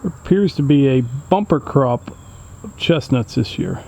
There appears to be a bumper crop of chestnuts this year.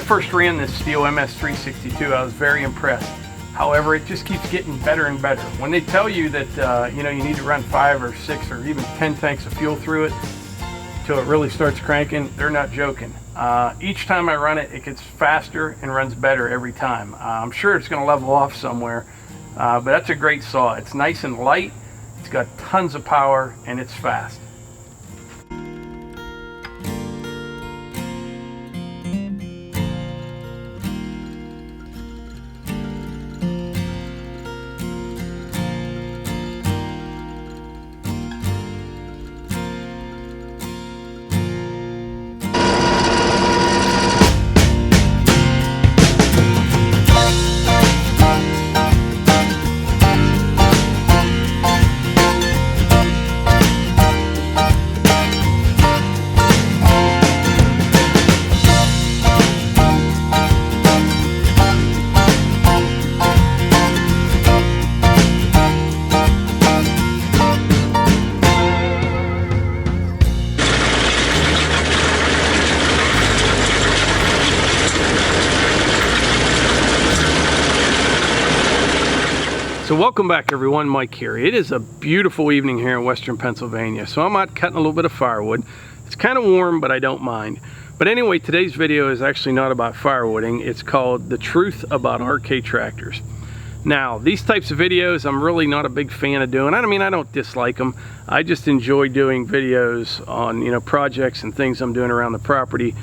First ran this steel MS362, I was very impressed. However, it just keeps getting better and better. When they tell you that you need to run 5 or 6 or even 10 tanks of fuel through it till it really starts cranking, they're not joking. Each time I run it, it gets faster and runs better every time. I'm sure it's going to level off somewhere, but that's a great saw. It's nice and light, it's got tons of power, and it's fast. So welcome back everyone, Mike here. It is a beautiful evening here in western Pennsylvania. So I'm out cutting a little bit of firewood. It's kind of warm, but I don't mind. But anyway, today's video is actually not about firewooding. It's called The Truth About RK Tractors. Now, these types of videos I'm really not a big fan of doing. I mean, I don't dislike them. I just enjoy doing videos on, projects and things I'm doing around the property,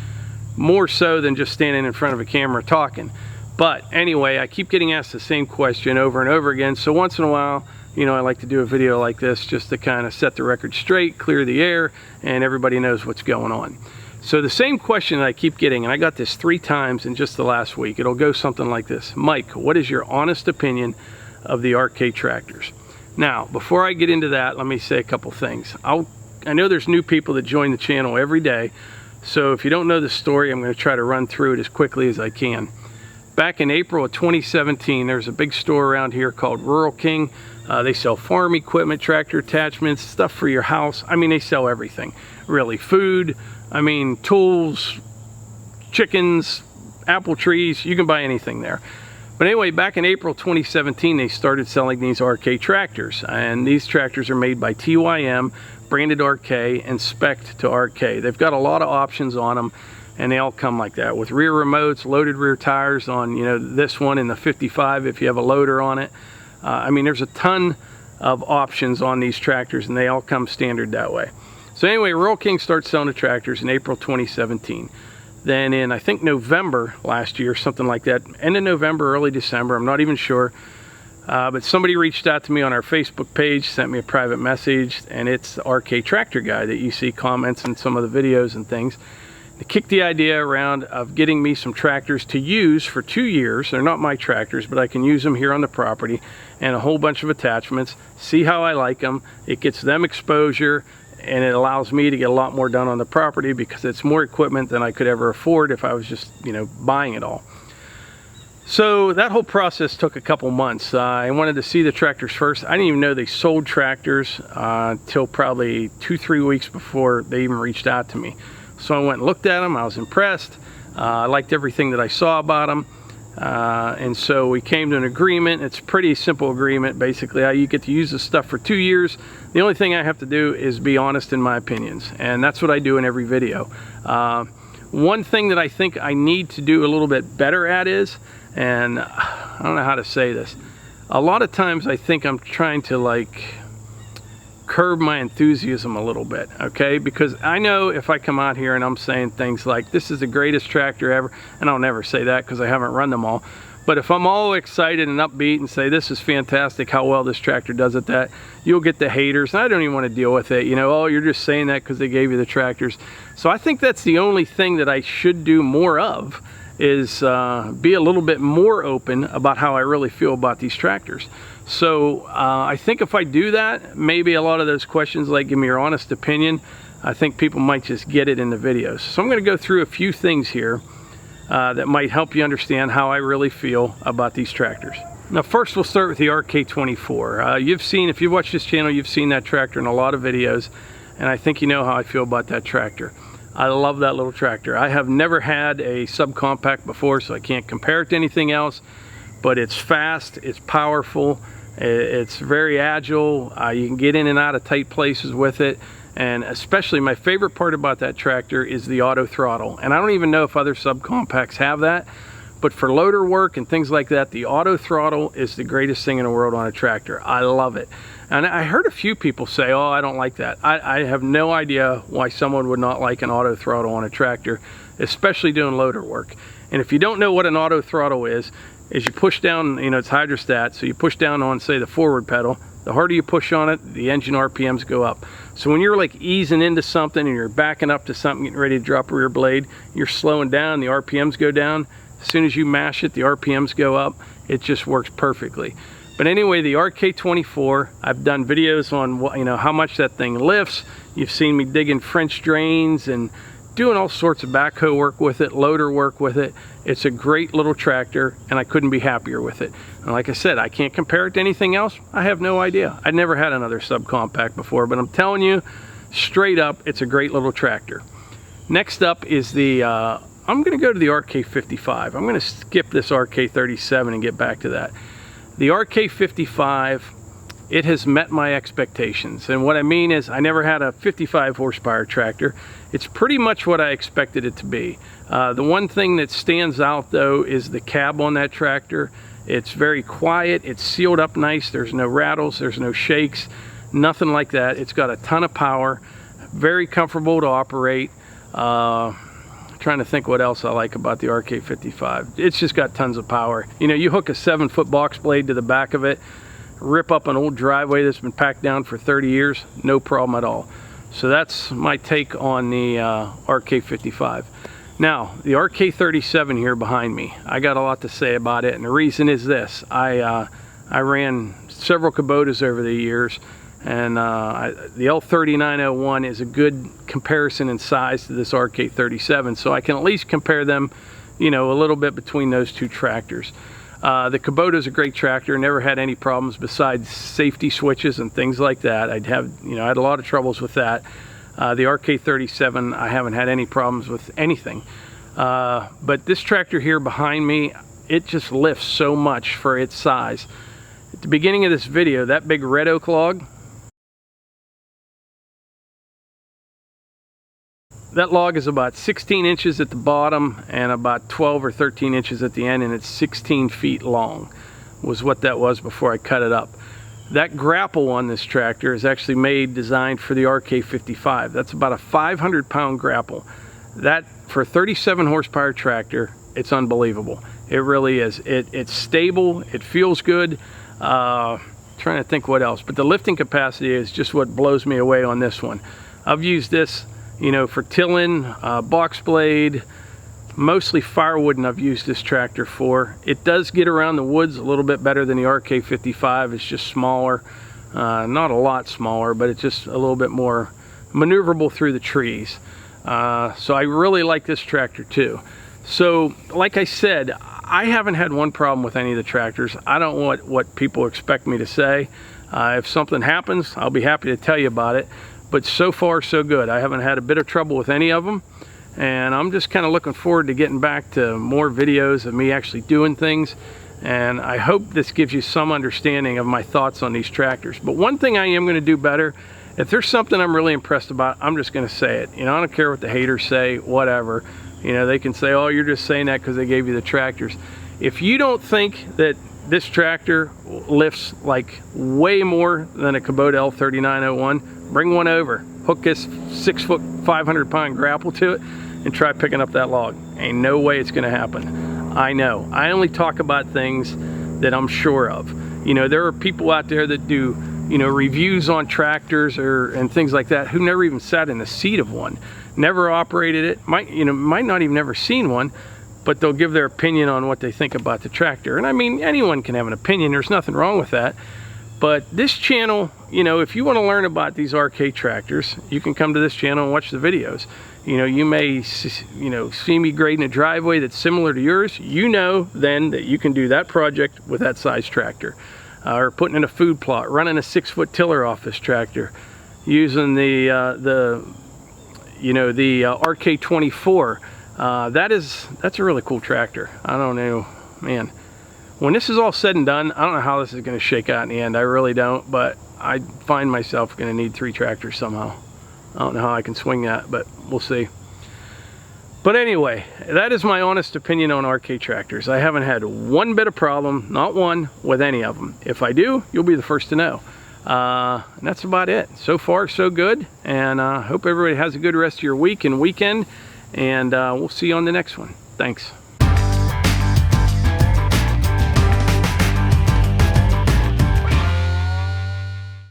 more so than just standing in front of a camera talking. But anyway, I keep getting asked the same question over and over again, so once in a while, I like to do a video like this just to kind of set the record straight, clear the air, and everybody knows what's going on. So the same question that I keep getting, and I got this 3 times in just the last week, it'll go something like this. Mike, what is your honest opinion of the RK tractors? Now, before I get into that, let me say a couple things. I know there's new people that join the channel every day, so if you don't know the story, I'm going to try to run through it as quickly as I can. Back in April of 2017, there's a big store around here called Rural King. They sell farm equipment, tractor attachments, stuff for your house. I mean, they sell everything, really. Food, I mean, tools, chickens, apple trees, you can buy anything there. But anyway, back in April 2017, they started selling these RK tractors. And these tractors are made by TYM, branded RK, and spec'd to RK. They've got a lot of options on them, and they all come like that, with rear remotes, loaded rear tires on, you know, this one in the 55 if you have a loader on it. I mean, there's a ton of options on these tractors, and they all come standard that way. So anyway, Rural King starts selling the tractors in April 2017. Then in, I think, November last year, something like that, end of November, early December, I'm not even sure, but somebody reached out to me on our Facebook page, sent me a private message, and it's the RK Tractor Guy that you see comments in some of the videos and things. They kicked the idea around of getting me some tractors to use for 2 years. They're not my tractors, but I can use them here on the property, and a whole bunch of attachments, see how I like them. It gets them exposure, and it allows me to get a lot more done on the property because it's more equipment than I could ever afford if I was just, you know, buying it all. So that whole process took a couple months. I wanted to see the tractors first. I didn't even know they sold tractors till probably 2-3 weeks before they even reached out to me. So I went and looked at them. I was impressed. I liked everything that I saw about them. And so we came to an agreement. It's a pretty simple agreement. Basically, you get to use this stuff for 2 years. The only thing I have to do is be honest in my opinions, and that's what I do in every video. One thing that I think I need to do a little bit better at is, and I don't know how to say this, a lot of times I think I'm trying to like curb my enthusiasm a little bit, okay? Because I know if I come out here and I'm saying things like, this is the greatest tractor ever, and I'll never say that because I haven't run them all, but if I'm all excited and upbeat and say, this is fantastic, how well this tractor does at that, you'll get the haters, and I don't even want to deal with it. You know, oh, you're just saying that because they gave you the tractors. So I think that's the only thing that I should do more of, is be a little bit more open about how I really feel about these tractors. So I think if I do that, maybe a lot of those questions like give me your honest opinion, I think people might just get it in the videos. So I'm going to go through a few things here that might help you understand how I really feel about these tractors. Now first we'll start with the RK24. You've seen, if you've watched this channel, you've seen that tractor in a lot of videos, and I think you know how I feel about that tractor. I love that little tractor. I have never had a subcompact before, so I can't compare it to anything else, but it's fast, it's powerful, it's very agile. You can get in and out of tight places with it, and especially my favorite part about that tractor is the auto throttle. And I don't even know if other subcompacts have that, but for loader work and things like that, the auto throttle is the greatest thing in the world on a tractor. I love it. And I heard a few people say, oh, I don't like that. I have no idea why someone would not like an auto throttle on a tractor, especially doing loader work. And if you don't know what an auto throttle is you push down, you know, it's hydrostat, so you push down on, say, the forward pedal. The harder you push on it, the engine RPMs go up. So when you're like easing into something and you're backing up to something, getting ready to drop a rear blade, you're slowing down, the RPMs go down. As soon as you mash it, the RPMs go up. It just works perfectly. But anyway, the RK24, I've done videos on what, you know, how much that thing lifts. You've seen me digging French drains and doing all sorts of backhoe work with it, loader work with it. It's a great little tractor, and I couldn't be happier with it. And like I said, I can't compare it to anything else. I have no idea. I'd never had another subcompact before, but I'm telling you, straight up, it's a great little tractor. Next up is the, I'm gonna go to the RK55. I'm gonna skip this RK37 and get back to that. The RK55, it has met my expectations. And what I mean is I never had a 55 horsepower tractor. It's pretty much what I expected it to be. The one thing that stands out though is the cab on that tractor. It's very quiet, it's sealed up nice, there's no rattles, there's no shakes, nothing like that. It's got a ton of power, very comfortable to operate. Trying to think what else I like about the RK55. It's just got tons of power. You know, you hook a 7-foot box blade to the back of it, rip up an old driveway that's been packed down for 30 years, no problem at all. So that's my take on the RK55. Now, the RK37 here behind me, I got a lot to say about it, and the reason is this. I ran several Kubotas over the years, and the L3901 is a good comparison in size to this RK37, so I can at least compare them, you know, a little bit between those two tractors. The Kubota is a great tractor, never had any problems besides safety switches and things like that. I had a lot of troubles with that. The RK37, I haven't had any problems with anything. But this tractor here behind me, it just lifts so much for its size. At the beginning of this video, that big red oak log, that log is about 16 inches at the bottom and about 12 or 13 inches at the end, and it's 16 feet long, was what that was before I cut it up. That grapple on this tractor is actually designed for the RK55. That's about a 500-pound grapple. That, for a 37 horsepower tractor, it's unbelievable. It really is. It's stable, it feels good. Trying to think what else, but the lifting capacity is just what blows me away on this one. I've used this, you know, for tilling, box blade, mostly firewood, and I've used this tractor for. It does get around the woods a little bit better than the RK55. It's just smaller, not a lot smaller, but it's just a little bit more maneuverable through the trees. So I really like this tractor too. So like I said, I haven't had one problem with any of the tractors. I don't know what people expect me to say. If something happens, I'll be happy to tell you about it. But so far, so good. I haven't had a bit of trouble with any of them. And I'm just kind of looking forward to getting back to more videos of me actually doing things. And I hope this gives you some understanding of my thoughts on these tractors. But one thing I am going to do better, if there's something I'm really impressed about, I'm just going to say it. You know, I don't care what the haters say, whatever. You know, they can say, oh, you're just saying that because they gave you the tractors. If you don't think that this tractor lifts like way more than a Kubota L3901, bring one over. Hook this 6-foot, 500-pound grapple to it and try picking up that log. Ain't no way it's going to happen. I know. I only talk about things that I'm sure of. You know, there are people out there that do, you know, reviews on tractors and things like that who never even sat in the seat of one, never operated it, might not even ever seen one, but they'll give their opinion on what they think about the tractor. And I mean, anyone can have an opinion. There's nothing wrong with that. But this channel, you know, if you want to learn about these RK tractors, you can come to this channel and watch the videos. You know, you may, see me grading a driveway that's similar to yours. You know then that you can do that project with that size tractor. Or putting in a food plot, running a 6-foot tiller off this tractor, using the RK24. That's a really cool tractor. I don't know, man. When this is all said and done, I don't know how this is going to shake out in the end. I really don't, but I find myself going to need 3 tractors somehow. I don't know how I can swing that, but we'll see. But anyway, that is my honest opinion on RK tractors. I haven't had one bit of problem, not one, with any of them. If I do, you'll be the first to know. And that's about it. So far, so good. And I hope everybody has a good rest of your week and weekend. And we'll see you on the next one. Thanks.